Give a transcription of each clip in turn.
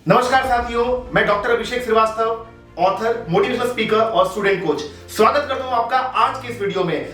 नमस्कार साथियों, मैं डॉक्टर अभिषेक श्रीवास्तव, ऑथर, मोटिवेशनल स्पीकर और स्टूडेंट कोच, स्वागत करता हूं आपका आज की इस वीडियो में।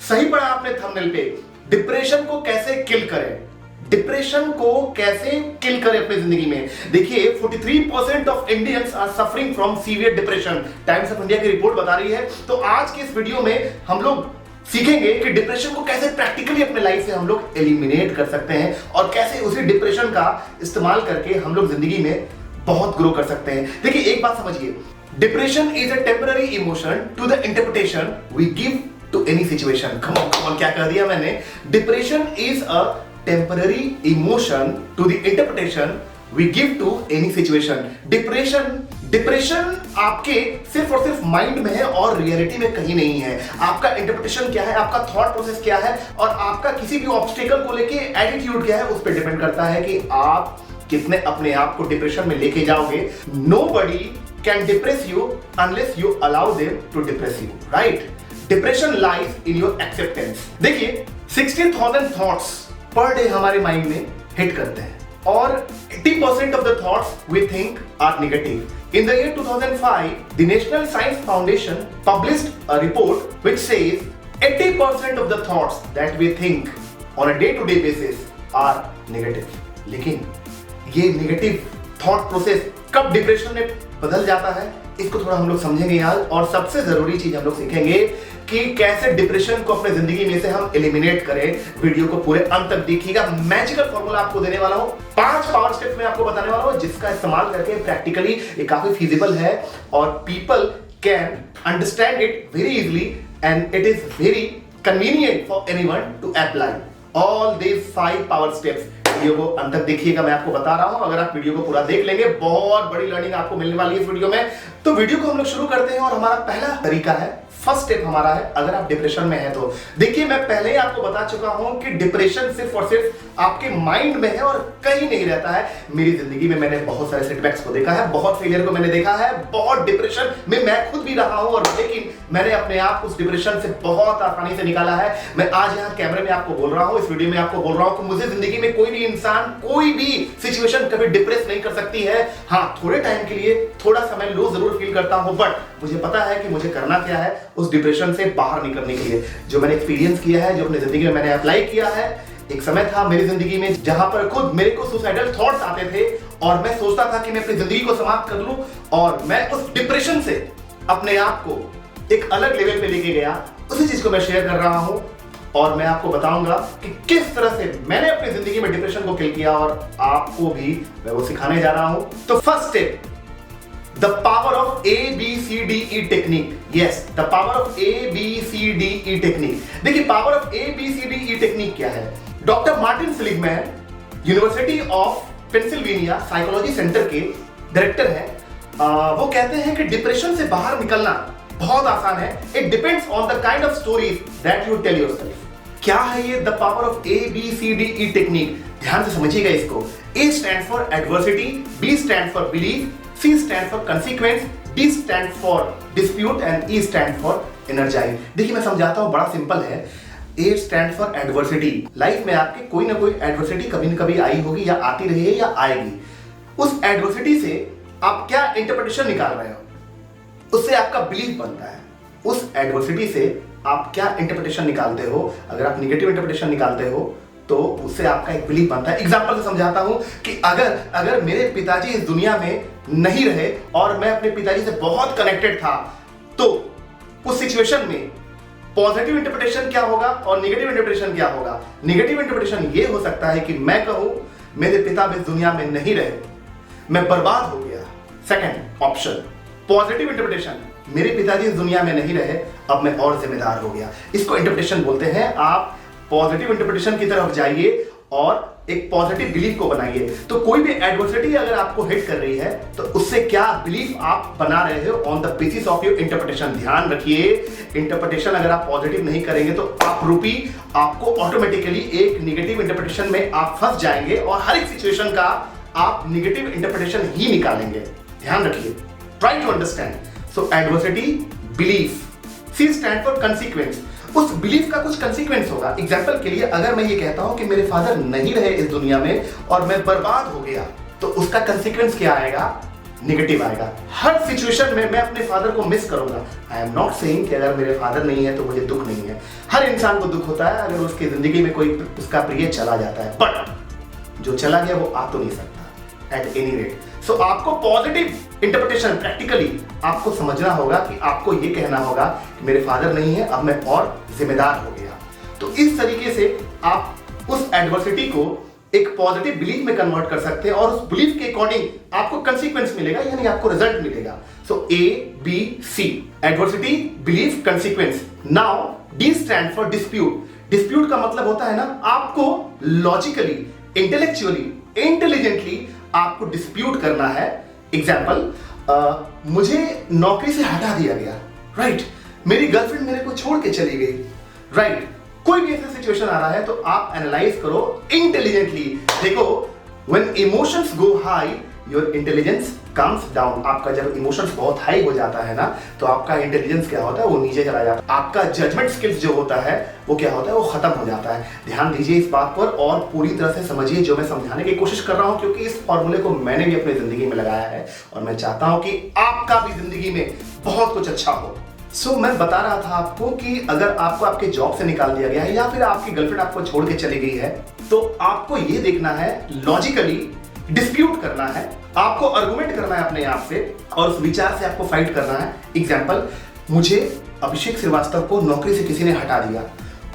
सही पढ़ा आपने थंबनेल पे, डिप्रेशन को कैसे किल करें, डिप्रेशन को कैसे किल करें अपनी जिंदगी में। देखिए 43% of Indians are suffering from severe depression, times of India की रिपोर्ट बता रही है। तो आज की इस वीडियो में हम लोग सीखेंगे कि डिप्रेशन को कैसे प्रैक्टिकली अपने लाइफ से हम लोग एलिमिनेट कर सकते हैं और कैसे उसी डिप्रेशन का इस्तेमाल करके हम लोग जिंदगी में बहुत ग्रो कर सकते हैं। देखिए एक बात समझिए, depression is a temporary emotion to the interpretation we give to any situation. Come on, क्या कह दिया मैंने? Depression is a temporary emotion to the interpretation we give to any situation. Depression आपके सिर्फ और सिर्फ माइंड में है और रियलिटी में कहीं नहीं है। आपका इंटरप्रिटेशन क्या है, आपका थॉट प्रोसेस क्या है और आपका किसी भी ऑब्स्टेकल को लेके एटीट्यूड क्या है, उस पर डिपेंड करता है कि आप कितने अपने आप को डिप्रेशन में लेके जाओगे। Nobody can depress you unless you allow them to depress you, right? Depression lies in your acceptance. देखिए 60,000 थॉट्स पर डे हमारे माइंड में हिट करते हैं और 80% of the thoughts we think are negative. In the year 2005, the National Science Foundation published a report which says 80% of the thoughts that we think on a day-to-day basis are negative. लेकिन ये negative thought process कब depression में बदल जाता है, इसको थोड़ा हम लोग समझेंगे आज। और सबसे जरूरी चीज हम लोग सीखेंगे कि कैसे डिप्रेशन को अपने जिंदगी में से हम एलिमिनेट करें। वीडियो को पूरे अंत तक देखिएगा, मैजिकल फॉर्मूला आपको देने वाला हूं, 5 पावर स्टेप्स में आपको बताने वाला हूं जिसका इस्तेमाल करके प्रैक्टिकली ये काफी फीजिबल है और people can understand it very easily and it is very convenient for anyone to apply all these 5 power steps. Video को अंत तक देखिएगा, मैं आपको बता रहा हूं। अगर आप वीडियो को पूरा देख लेंगे, बहुत बड़ी लर्निंग आपको मिलने वाली है इस वीडियो में। तो वीडियो को हम लोग शुरू करते हैं और हमारा पहला तरीका है, फर्स्ट स्टेप हमारा है, अगर आप डिप्रेशन में हैं तो देखिए मैं पहले ही आपको बता चुका हूं कि डिप्रेशन सिर्फ और सिर्फ आपके माइंड में है और कहीं नहीं रहता है। मेरी जिंदगी में मैंने बहुत सारे सेटबैक्स को देखा है, बहुत फेलियर को मैंने देखा है, बहुत डिप्रेशन में मैं खुद भी रहा हूं और लेकिन मैंने अपने आप उस डिप्रेशन से बहुत आसानी से निकाला है। मैं आज यहाँ कैमरे में आपको बोल रहा हूं, इस वीडियो में आपको बोल रहा हूं कि मुझे जिंदगी में कोई भी इंसान, कोई भी सिचुएशन कभी डिप्रेस नहीं कर सकती है। हाँ, थोड़े टाइम के लिए थोड़ा समय लो जरूर फील करता हूं, बट मुझे पता है कि मुझे करना क्या है उस डिप्रेशन से बाहर निकलने के लिए। जो मैंने एक्सपीरियंस किया है, जो अपनी जिंदगी में मैंने अप्लाई किया है, एक समय था मेरी जिंदगी में जहां पर खुद मेरे को सुसाइडल थॉट्स आते थे और मैं सोचता था कि मैं अपनी जिंदगी को समाप्त कर लूं और मैं उस डिप्रेशन से अपने आप को एक अलग लेवल पे लेके गया। उसी चीज को मैं शेयर कर रहा हूं और मैं आपको बताऊंगा कि किस तरह से मैंने अपनी जिंदगी में डिप्रेशन को किल किया और आपको भी मैं वो सिखाने जा रहा हूं। तो first step, the power of ABCDE technique. Yes, the power of ABCDE technique. देखिए पावर ऑफ ABCDE टेक्निक क्या है? Doctor Martin Seligman, university of Pennsylvania psychology centre के डायरेक्टर हैं, वो कहते हैं कि डिप्रेशन से बाहर निकलना बहुत आसान है। It depends on the kind of stories that you tell yourself. क्या है ये the power of ABCDE technique? ध्यान से समझिएगा इसको। A stand for adversity, B stand for belief, C stand for consequence, D stand for dispute and E stand for energise. देखिए मैं समझाता हूं, बड़ा सिंपल है। A stand for adversity. Life में आपके कोई ना कोई एडवर्सिटी कभी न कभी आई होगी या आती रही है या आएगी। उस एडवर्सिटी से आप क्या इंटरप्रिटेशन निकाल रहे हो, उससे आपका बिलीफ बनता है। उस एडवर्सिटी से आप क्या इंटरप्रिटेशन निकालते हो, अगर आप निगेटिव इंटरप्रिटेशन निकालते हो तो उससे आपका एक बिलीफ बनता है। एग्जांपल से समझाता हूं कि अगर मेरे पिताजी इस दुनिया में नहीं रहे और मैं अपने पिताजी से बहुत कनेक्टेड था, तो उस सिचुएशन में पॉजिटिव इंटरप्रिटेशन क्या होगा और नेगेटिव इंटरप्रिटेशन क्या होगा? नेगेटिव इंटरप्रिटेशन ये हो सकता है कि मैं कहूं मेरे पिता इस दुनिया में नहीं रहे, मैं बर्बाद हो गया। सेकंड ऑप्शन, पॉजिटिव इंटरप्रिटेशन, मेरे पिताजी इस दुनिया में नहीं रहे, अब मैं और जिम्मेदार हो गया। इसको इंटरप्रिटेशन बोलते हैं। आप पॉजिटिव इंटरप्रिटेशन की तरफ जाइए और एक पॉजिटिव बिलीफ को बनाइए। तो कोई भी एडवर्सिटी अगर आपको हिट कर रही है तो उससे क्या बिलीफ आप बना रहे हो on the basis of your interpretation. ध्यान रखिए, इंटरप्रिटेशन अगर आप पॉजिटिव नहीं करेंगे तो आप रूपी आपको ऑटोमेटिकली एक नेगेटिव इंटरप्रिटेशन में आप फंस जाएंगे और हर एक सिचुएशन का आप नेगेटिव इंटरप्रिटेशन ही निकालेंगे। ध्यान रखिए, try to understand. So adversity, belief. C stand for consequence. उस बिलीफ का कुछ कंसीक्वेंस होगा। एग्जाम्पल के लिए अगर मैं ये कहता हूं कि मेरे फादर नहीं रहे इस दुनिया में और मैं बर्बाद हो गया, तो उसका कंसिक्वेंस क्या आएगा? नेगेटिव आएगा। हर सिचुएशन में मैं अपने फादर को मिस करूंगा। आई एम नॉट सेइंग कि अगर मेरे फादर नहीं है तो मुझे दुख नहीं है। हर इंसान को दुख होता है अगर उसकी जिंदगी में कोई उसका प्रिय चला जाता है, बट जो चला गया वो आ तो नहीं सकता एट एनी रेट। सो आपको पॉजिटिव इंटरप्रिटेशन प्रैक्टिकली आपको समझना होगा कि आपको ये कहना होगा कि मेरे फादर नहीं है, अब मैं और जिम्मेदार हो गया। तो इस तरीके से आप उस एडवर्सिटी को एक पॉजिटिव बिलीफ में कन्वर्ट कर सकते हैं और उस बिलीफ के अकॉर्डिंग आपको कंसीक्वेंस मिलेगा, यानी आपको रिजल्ट मिलेगा। सो A B C, adversity, belief, consequence. Now D stand for dispute. Dispute का मतलब होता है ना, आपको लॉजिकली, इंटेलेक्चुअली, इंटेलिजेंटली आपको डिस्प्यूट करना है। एग्जाम्पल, मुझे नौकरी से हटा दिया गया, राइट? मेरी गर्लफ्रेंड मेरे को छोड़ के चली गई, राइट? कोई भी ऐसा सिचुएशन आ रहा है तो आप एनालाइज करो इंटेलिजेंटली। देखो, when emotions go high your intelligence comes down. आपका जब इमोशंस बहुत हाई हो जाता है ना तो आपका इंटेलिजेंस क्या होता है, वो नीचे चला जाता है। आपका जजमेंट स्किल्स जो होता है वो क्या होता है, वो खत्म हो जाता है। ध्यान दीजिए इस बात पर और पूरी तरह से समझिए जो मैं समझाने की कोशिश कर रहा हूं, क्योंकि इस फॉर्मूले को मैंने भी अपनी जिंदगी में लगाया है और मैं चाहता हूं कि आपका भी जिंदगी में बहुत कुछ अच्छा हो। सो मैं बता रहा था आपको कि अगर आपको आपके जॉब से निकाल दिया गया है या फिर आपकी गर्लफ्रेंड आपको छोड़ के चली गई है तो आपको ये देखना है, लॉजिकली डिस्प्यूट करना है, आपको आर्गुमेंट करना है अपने आप से और उस विचार से आपको फाइट करना है। एग्जाम्पल, मुझे अभिषेक श्रीवास्तव को नौकरी से किसी ने हटा दिया।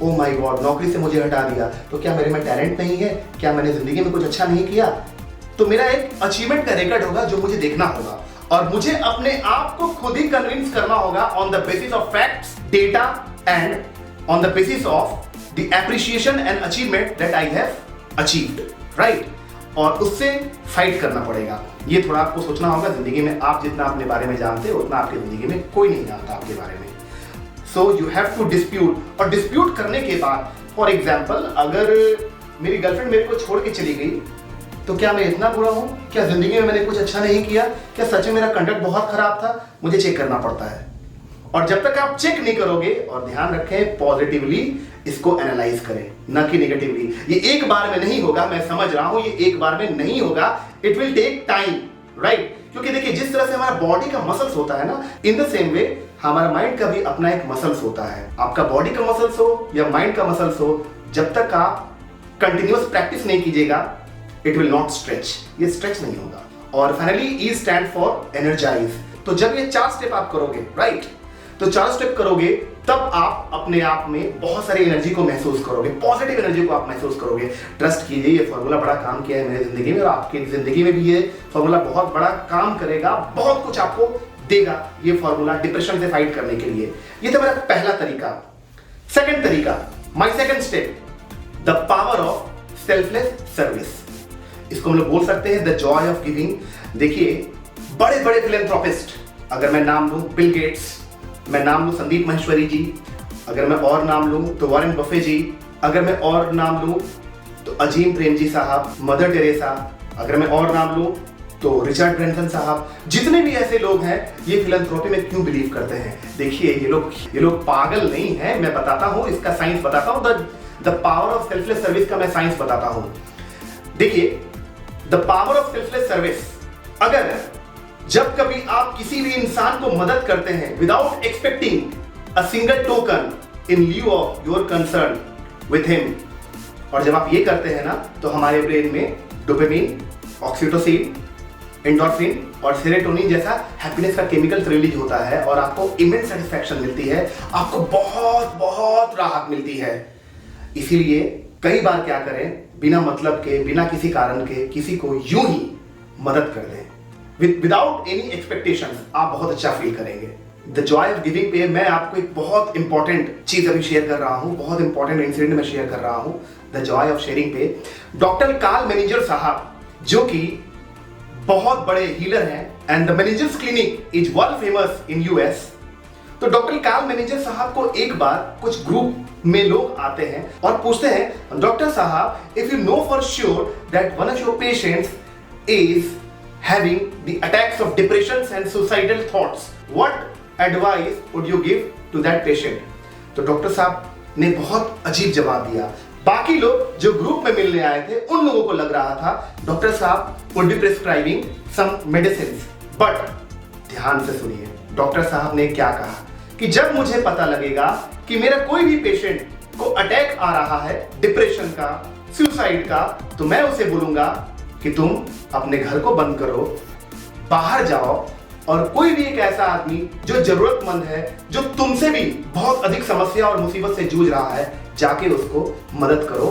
ओ माय गॉड, नौकरी से मुझे हटा दिया तो क्या मेरे में टैलेंट नहीं है? क्या मैंने जिंदगी में कुछ अच्छा नहीं किया? तो मेरा एक अचीवमेंट का रिकॉर्ड होगा जो मुझे देखना होगा और मुझे अपने आप को खुद ही कन्विंस करना होगा on the basis of facts, data and on the basis of the appreciation and achievement that I have achieved, right? और उससे फाइट करना पड़ेगा। ये थोड़ा आपको सोचना होगा। जिंदगी में आप जितना अपने बारे में जानते हो उतना आपकी जिंदगी में कोई नहीं जानता आपके बारे में। So you have to dispute. और डिस्प्यूट करने के बाद, फॉर एग्जाम्पल, अगर मेरी गर्लफ्रेंड मेरे को छोड़ के चली गई तो क्या मैं इतना बुरा हूं? क्या जिंदगी में मैंने कुछ अच्छा नहीं किया? क्या सच में मेरा कंडक्ट बहुत खराब था? मुझे चेक करना पड़ता है। और जब तक आप चेक नहीं करोगे, और ध्यान रखें पॉजिटिवली इसको एनालाइज करें, न कि नेगेटिवली। ये एक बार में नहीं होगा, मैं समझ रहा हूं, ये एक बार में नहीं होगा। It will take time, right? क्योंकि देखिए, जिस तरह से हमारा बॉडी का मसल्स होता है ना, इन द सेम वे हमारा माइंड का भी अपना एक मसल्स होता है। आपका बॉडी का मसल्स हो या माइंड का मसल्स हो, जब तक आप कंटिन्यूअस प्रैक्टिस नहीं कीजिएगा, इट विल नॉट स्ट्रेच, ये स्ट्रेच नहीं होगा। और finally E stand for energise. तो जब ये 4 स्टेप आप करोगे, राइट, तो 4 स्टेप करोगे तब आप अपने आप में बहुत सारी एनर्जी को महसूस करोगे, पॉजिटिव एनर्जी को आप महसूस करोगे। ट्रस्ट कीजिए, ये फॉर्मूला बड़ा काम किया है मेरी जिंदगी में और आपकी जिंदगी में भी ये फॉर्मूला बहुत बड़ा काम करेगा, बहुत कुछ आपको देगा ये फॉर्मूला डिप्रेशन से फाइट करने के लिए। ये तो मेरा पहला तरीका। सेकंड तरीका, my second step, the power of selfless service. इसको हम लोग बोल सकते हैं द जॉय ऑफ गिविंग। देखिए, बड़े बड़े फिलैंथ्रोपिस्ट, अगर मैं नाम लूं बिल गेट्स, मैं नाम लूं संदीप माहेश्वरी जी, अगर मैं और नाम लूं तो वॉरेन बफे जी, अगर मैं और नाम लूं तो अजीम प्रेमजी साहब, मदर टेरेसा, अगर मैं और नाम लूं तो रिचर्ड ब्रैनसन साहब, जितने भी ऐसे लोग हैं ये फिलैंथ्रोपी में क्यों बिलीव करते हैं? देखिए, ये लोग पागल नहीं है, मैं बताता हूं, इसका साइंस बताता हूं, the power of selfless service का मैं साइंस बताता हूं। देखिए, the power of selfless service, अगर जब कभी आप किसी भी इंसान को मदद करते हैं without expecting a single token in lieu of your concern with him, और जब आप ये करते हैं ना तो हमारे ब्रेन में डोपामिन, ऑक्सीटोसिन, एंडोर्फिन और सेरोटोनिन जैसा हैप्पीनेस का केमिकल रिलीज होता है और आपको इमेंस सेटिस्फैक्शन मिलती है, आपको बहुत बहुत राहत मिलती है। इसीलिए कई बार क्या करें, बिना मतलब के, बिना किसी कारण के किसी को यूं ही मदद कर दें विदाउट एनी एक्सपेक्टेशंस, आप बहुत अच्छा फील करेंगे। द जॉय ऑफ गिविंग पे मैं आपको एक बहुत इंपॉर्टेंट चीज अभी शेयर कर रहा हूं, बहुत इंपॉर्टेंट इंसिडेंट में शेयर कर रहा हूं। द जॉय ऑफ शेयरिंग पे डॉक्टर कार्ल मेनिंजर साहब, जो कि बहुत बड़े हीलर हैं and the Menninger's clinic is world famous in US. तो डॉक्टर कार्ल मेनिंजर साहब को एक बार कुछ ग्रुप में लोग आते हैं और पूछते हैं, डॉक्टर साहब, if you know for sure that one of your patients is having the attacks of depressions and suicidal thoughts, what advice would you give to that patient? तो डॉक्टर साहब ने बहुत अजीब जवाब दिया, बाकी लोग जो ग्रुप में मिलने आए थे उन लोगों को लग रहा था डॉक्टर साहब would be prescribing some medicine, but ध्यान से सुनिए डॉक्टर साहब ने क्या कहा कि जब मुझे पता लगेगा कि मेरा कोई भी पेशेंट को अटैक आ रहा है डिप्रेशन का, सुसाइड का, तो मैं उसे बोलूंगा कि तुम अपने घर को बंद करो, बाहर जाओ और कोई भी एक ऐसा आदमी जो जरूरतमंद है, जो तुमसे भी बहुत अधिक समस्या और मुसीबत से जूझ रहा है, जाके उसको मदद करो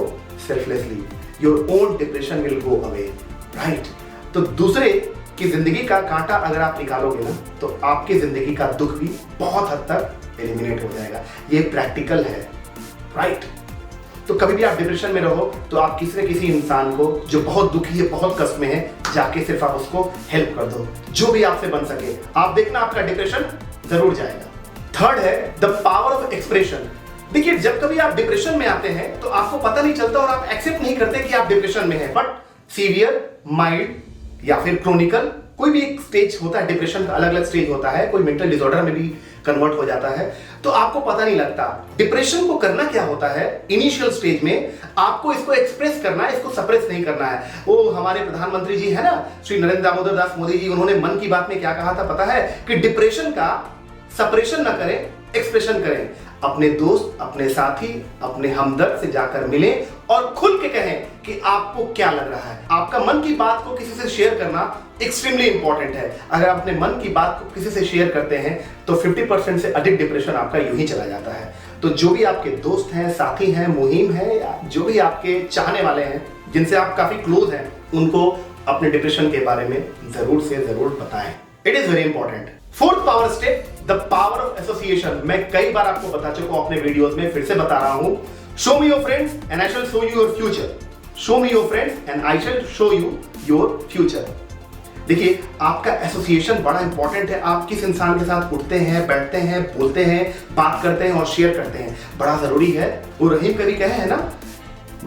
selflessly. Your own depression will go away, right. तो दूसरे की जिंदगी का कांटा अगर आप निकालोगे ना तो आपकी जिंदगी का दुख भी बहुत हद तक एलिमिनेट हो जाएगा। ये प्रैक्टिकल है, राइट। तो कभी भी आप डिप्रेशन में रहो तो आप किसी न किसी इंसान को जो बहुत दुखी है, बहुत कष्ट में है, जाके सिर्फ आप उसको हेल्प कर दो, जो भी आपसे बन सके। आप देखना आपका डिप्रेशन जरूर जाएगा। थर्ड है द पावर ऑफ एक्सप्रेशन। देखिए, जब कभी आप डिप्रेशन में आते हैं तो आपको पता नहीं चलता और आप एक्सेप्ट नहीं करते कि आप डिप्रेशन में हैं, बट सीवियर, माइल्ड या फिर क्रोनिकल कोई भी एक स्टेज होता है। डिप्रेशन का अलग अलग स्टेज होता है, कोई मेंटल डिसऑर्डर में भी कन्वर्ट हो जाता है, तो आपको पता नहीं लगता। डिप्रेशन को करना क्या होता है, इनिशियल स्टेज में आपको इसको एक्सप्रेस करना है, इसको सप्रेस नहीं करना है। वो हमारे प्रधानमंत्री जी है ना, श्री नरेंद्र दामोदर दास मोदी जी, उन्होंने मन की बात में क्या कहा था पता है कि डिप्रेशन का सप्रेशन ना करें, एक्सप्रेशन करें। अपने दोस्त, अपने साथी, अपने हमदर्द से जाकर मिलें और खुल के कहें कि आपको क्या लग रहा है। आपका मन की बात को किसी से शेयर करना एक्सट्रीमली इंपॉर्टेंट है। अगर आप अपने मन की बात को किसी से शेयर करते हैं तो 50% से अधिक डिप्रेशन आपका यूं ही चला जाता है। तो जो भी आपके दोस्त हैं, साथी हैं, मुहिम है, या जो भी आपके चाहने वाले हैं, जिनसे आप काफी क्लोज हैं, उनको अपने डिप्रेशन के बारे में जरूर से जरूर बताएं। It is very important. Fourth power step, the power of association. मैं कई बार आपको बता चुका हूं अपने वीडियोस में, फिर से बता रहा हूं। Show me your friends and I shall show you your future. Show me your friends and I shall show you your future. देखिए, आपका एसोसिएशन बड़ा इंपॉर्टेंट है। आप किस इंसान के साथ उठते हैं, बैठते हैं, बोलते हैं, बात करते हैं और शेयर करते हैं, बड़ा जरूरी है। वो रहीम कवि कहे है ना,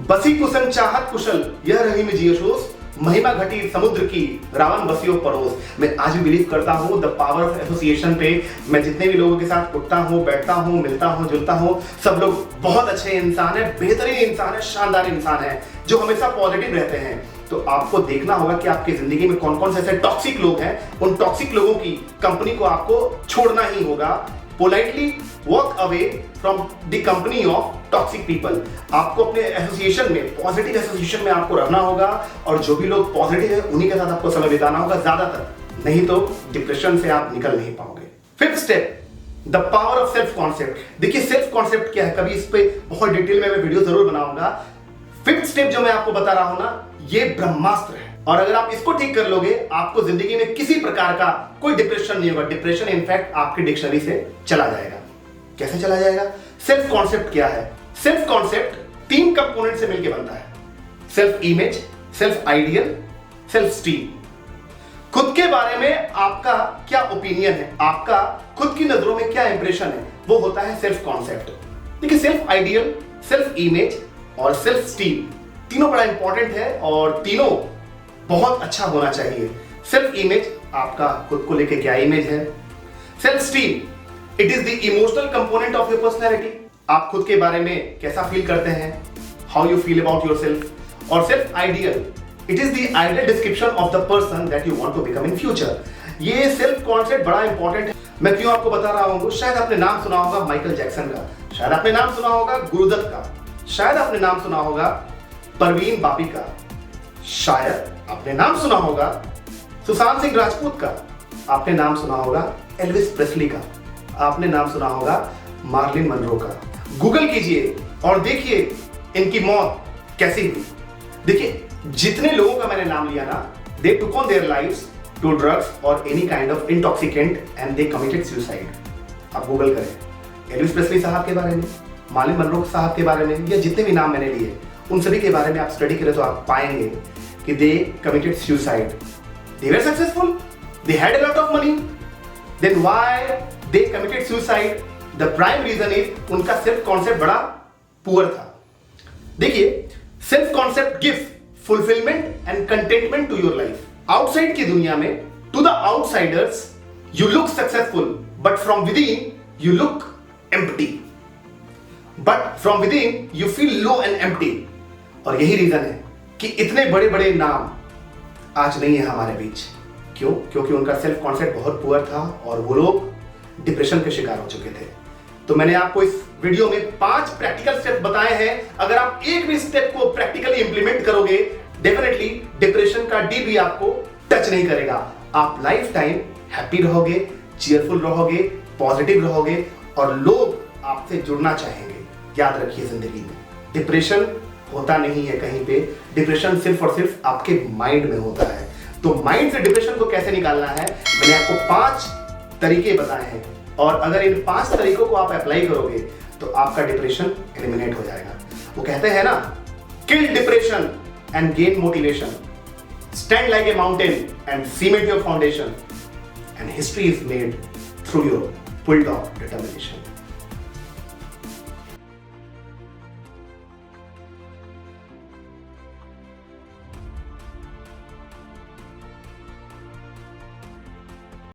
बसी कुसन चाहत कुशल यह रहीम जियशोस, महिमा घटी समुद्र की रावण बसियो परोस। मैं आज भी बिलीव करता हूं द पावर ऑफ एसोसिएशन पे। मैं जितने भी लोगों के साथ उठता हूं, बैठता हूं, मिलता हूं, जुलता हूं, सब लोग बहुत अच्छे इंसान है, बेहतरीन इंसान है, शानदार इंसान है, जो हमेशा पॉजिटिव रहते हैं। तो आपको देखना होगा कि आपकी जिंदगी में कौन कौन से ऐसे टॉक्सिक लोग हैं। उन टॉक्सिक लोगों की कंपनी को आपको छोड़ना ही होगा। Politely walk away from the company of toxic people. आपको अपने एसोसिएशन में, पॉजिटिव एसोसिएशन में आपको रहना होगा और जो भी लोग पॉजिटिव है उन्हीं के साथ आपको समय बिताना होगा ज्यादातर, नहीं तो डिप्रेशन से आप निकल नहीं पाओगे। Fifth step, the power of self concept. देखिए, सेल्फ कॉन्सेप्ट क्या है, कभी इस पे बहुत डिटेल में मैं वीडियो जरूर बनाऊंगा। फिफ्थ स्टेप जो मैं आपको बता रहा हूं ना, ये ब्रह्मास्त्र है और अगर आप इसको ठीक कर लोगे, आपको जिंदगी में किसी प्रकार का कोई डिप्रेशन नहीं होगा। डिप्रेशन इनफैक्ट आपकी डिक्शनरी से चला जाएगा। कैसे चला जाएगा? सेल्फ कॉन्सेप्ट क्या है? सेल्फ कॉन्सेप्ट 3 कंपोनेंट से मिलकर बनता है। Self image, self ideal, self esteem. खुद के बारे में आपका क्या ओपिनियन है, आपका खुद की नजरों में क्या इंप्रेशन है, वो होता है सेल्फ कॉन्सेप्ट। देखिए, सेल्फ आइडियल, सेल्फ इमेज और सेल्फ स्टीम तीनों बड़ा इंपॉर्टेंट है और तीनों बहुत अच्छा होना चाहिए। सेल्फ इमेज, आपका खुद को लेके क्या इमेज है। Self esteem, it is the emotional component of your personality. आप खुद के बारे में कैसा फील करते हैं, how you feel about yourself. और self ideal, it is the ideal description of the person that you want to become in future. ये सेल्फ कॉन्सेप्ट बड़ा इंपॉर्टेंट है। मैं क्यों आपको बता रहा हूं? शायद आपने नाम सुना होगा माइकल जैक्सन का, शायद आपने नाम सुना होगा गुरुदत्त का, शायद आपने नाम सुना होगा परवीन बापी का, शायद आपने नाम सुना होगा सुशांत सिंह राजपूत का, आपने नाम सुना होगा एल्विस प्रेस्ली का, आपने नाम सुना होगा मार्लिन मनरो का। गूगल कीजिए और देखिए इनकी मौत कैसी हुई। देखिए, जितने लोगों का मैंने नाम लिया ना, they took on their lives to drugs और any kind of intoxicant and they committed suicide. आप गूगल करें एल्विस प्रेस्ली साहब के बारे में, मार्लिन मनरो साहब के बारे में, या जितने भी नाम मैंने लिए उन सभी के बारे में आप स्टडी करें तो आप पाएंगे कि they committed suicide. They were successful, they had a lot of money, then why they committed suicide? The prime reason is उनका सेल्फ कॉन्सेप्ट बड़ा पुअर था। देखिए, self concept gives fulfilment and contentment to your life. Outside की दुनिया में, to the outsiders you look successful, but from within you look empty. But from within you feel low and empty. और यही reason है कि इतने बड़े बड़े नाम आज नहीं है हमारे बीच। क्यों? क्योंकि उनका सेल्फ कॉन्सेप्ट बहुत पुअर था और वो लोग डिप्रेशन के शिकार हो चुके थे। तो मैंने आपको इस वीडियो में 5 प्रैक्टिकल स्टेप बताए हैं। अगर आप एक भी स्टेप को प्रैक्टिकली इंप्लीमेंट करोगे, डेफिनेटली डिप्रेशन का डी भी आपको टच नहीं करेगा। आप लाइफ टाइम हैप्पी रहोगे, चीयरफुल रहोगे, पॉजिटिव रहोगे और लोग आपसे जुड़ना चाहेंगे। याद रखिए, जिंदगी में डिप्रेशन होता नहीं है कहीं पे। डिप्रेशन सिर्फ और सिर्फ आपके माइंड में होता है। तो माइंड से डिप्रेशन को कैसे निकालना है, मैंने आपको 5 तरीके बताए हैं और अगर इन 5 तरीकों को आप अप्लाई करोगे तो आपका डिप्रेशन एलिमिनेट हो जाएगा। वो कहते हैं ना, kill depression and gain motivation, stand like a mountain and cement your foundation, and history is made through your pulled of determination.